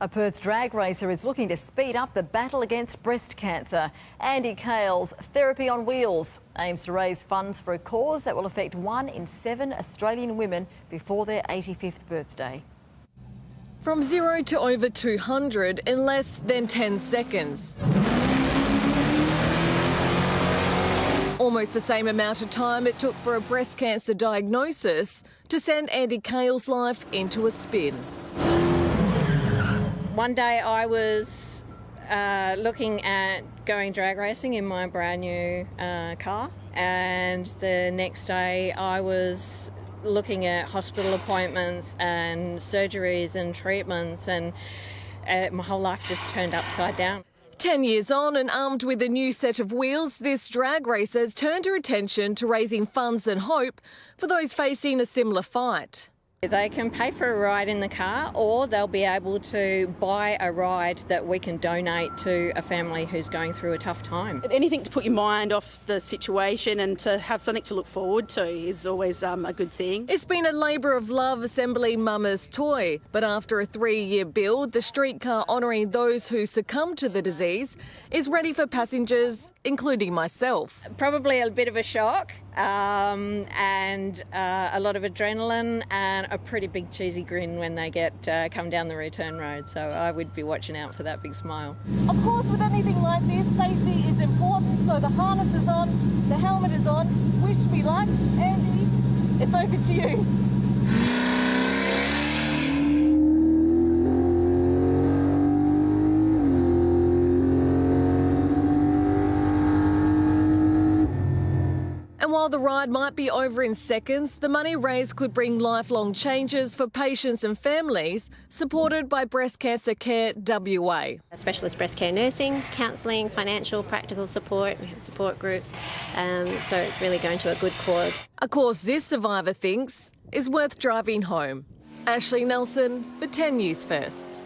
A Perth drag racer is looking to speed up the battle against breast cancer. Andy Cale's Therapy on Wheels aims to raise funds for a cause that will affect 1 in 7 Australian women before their 85th birthday. From 0 to over 200 in less than 10 seconds. Almost the same amount of time it took for a breast cancer diagnosis to send Andy Cale's life into a spin. One day I was looking at going drag racing in my brand new car, and the next day I was looking at hospital appointments and surgeries and treatments, and my whole life just turned upside down. 10 years on and armed with a new set of wheels, this drag racer has turned her attention to raising funds and hope for those facing a similar fight. They can pay for a ride in the car, or they'll be able to buy a ride that we can donate to a family who's going through a tough time. Anything to put your mind off the situation and to have something to look forward to is always a good thing. It's been a labour of love assembling Mama's toy, but after a 3-year build, the streetcar honouring those who succumb to the disease is ready for passengers, including myself. Probably a bit of a shock and a lot of adrenaline and a pretty big cheesy grin when they come down the return road. So I would be watching out for that big smile. Of course, with anything like this, safety is important. So the harness is on, the helmet is on. Wish me luck. Andy, it's over to you. And while the ride might be over in seconds, the money raised could bring lifelong changes for patients and families, supported by Breast Cancer Care WA. Specialist breast care nursing, counselling, financial, practical support. We have support groups, so it's really going to a good cause. A cause this survivor thinks is worth driving home. Ashley Nelson for 10 News First.